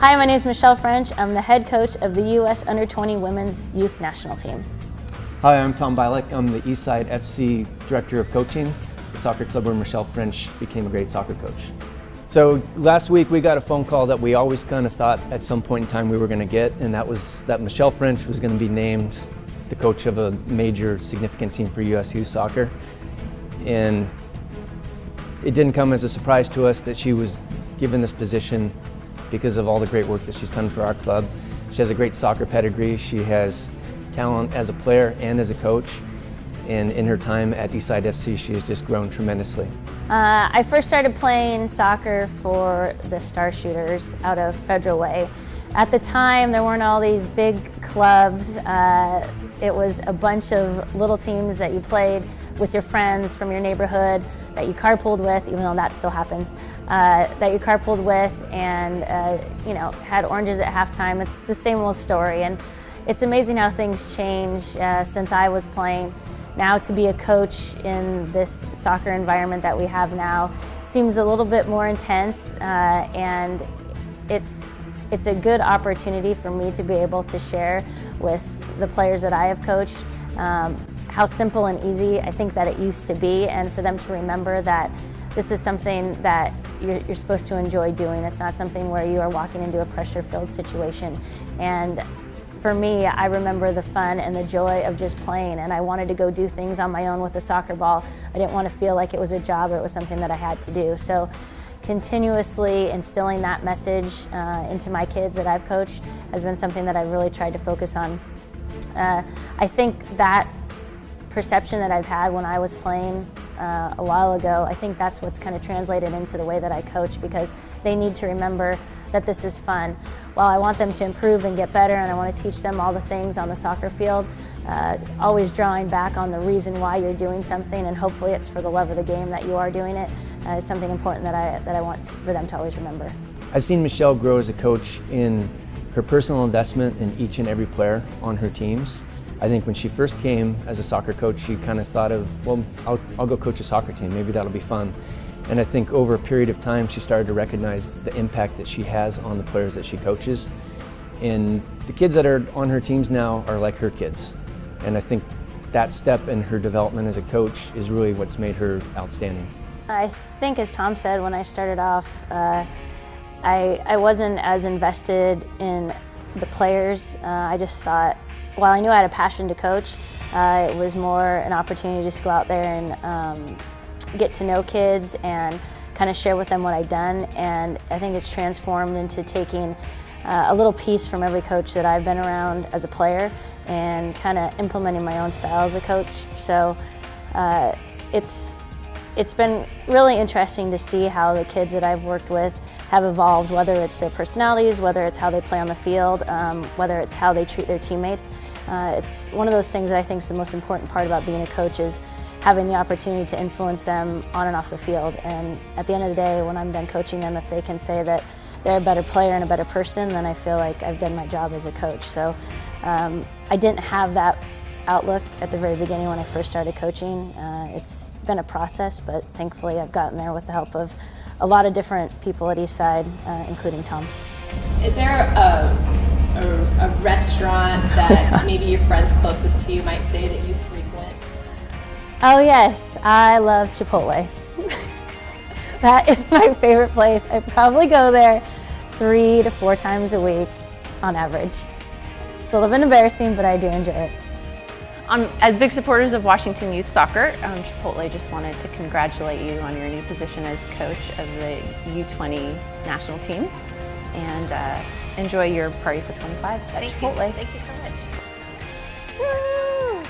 Hi, my name is Michelle French. I'm the head coach of the U.S. Under-20 Women's Youth National Team. Hi, I'm Tom Bielek. I'm the Eastside FC Director of Coaching, the soccer club where Michelle French became a great soccer coach. So last week we got a phone call that we always kind of thought at some point in time we were going to get, and that was that Michelle French was going to be named the coach of a major significant team for U.S. youth soccer. And it didn't come as a surprise to us that she was given this position because of all the great work that she's done for our club. She has a great soccer pedigree. She has talent as a player and as a coach. And in her time at Eastside FC, she has just grown tremendously. I first started playing soccer for the Star Shooters out of Federal Way. At the time, there weren't all these big clubs. It was a bunch of little teams that you played with your friends from your neighborhood that you carpooled with, even though that still happens, that you carpooled with and had oranges at halftime. It's the same old story, and it's amazing how things change since I was playing. Now to be a coach in this soccer environment that we have now seems a little bit more intense, and it's a good opportunity for me to be able to share with the players that I have coached how simple and easy I think that it used to be, and for them to remember that this is something that you're supposed to enjoy doing. It's not something where you are walking into a pressure-filled situation. And for me, I remember the fun and the joy of just playing, and I wanted to go do things on my own with a soccer ball. I didn't want to feel like it was a job or it was something that I had to do. So continuously instilling that message into my kids that I've coached has been something that I've really tried to focus on. I think that perception that I've had when I was playing a while ago, I think that's what's kind of translated into the way that I coach, because they need to remember that this is fun. While I want them to improve and get better, and I want to teach them all the things on the soccer field, always drawing back on the reason why you're doing something, and hopefully it's for the love of the game that you are doing it, is something important that I want for them to always remember. I've seen Michelle grow as a coach in her personal investment in each and every player on her teams. I think when she first came as a soccer coach, she kind of thought of, well, I'll go coach a soccer team, maybe that'll be fun. And I think over a period of time, she started to recognize the impact that she has on the players that she coaches. And the kids that are on her teams now are like her kids. And I think that step in her development as a coach is really what's made her outstanding. I think, as Tom said, when I started off, I wasn't as invested in the players. I just thought, while I knew I had a passion to coach, it was more an opportunity to just go out there and get to know kids and kind of share with them what I'd done. And I think it's transformed into taking a little piece from every coach that I've been around as a player and kind of implementing my own style as a coach. So it's been really interesting to see how the kids that I've worked with have evolved, whether it's their personalities, whether it's how they play on the field, whether it's how they treat their teammates. It's one of those things that I think is the most important part about being a coach, is having the opportunity to influence them on and off the field. And at the end of the day, when I'm done coaching them, if they can say that they're a better player and a better person, then I feel like I've done my job as a coach. So I didn't have that outlook at the very beginning when I first started coaching. It's been a process, but thankfully I've gotten there with the help of a lot of different people at Eastside, including Tom. Is there a restaurant that maybe your friends closest to you might say that you frequent? Oh yes, I love Chipotle. That is my favorite place. I probably go there 3 to 4 times a week on average. It's a little bit embarrassing, but I do enjoy it. As big supporters of Washington Youth Soccer, Chipotle just wanted to congratulate you on your new position as coach of the U-20 national team, and enjoy your party for 25 at Chipotle. Thank you so much. Woo!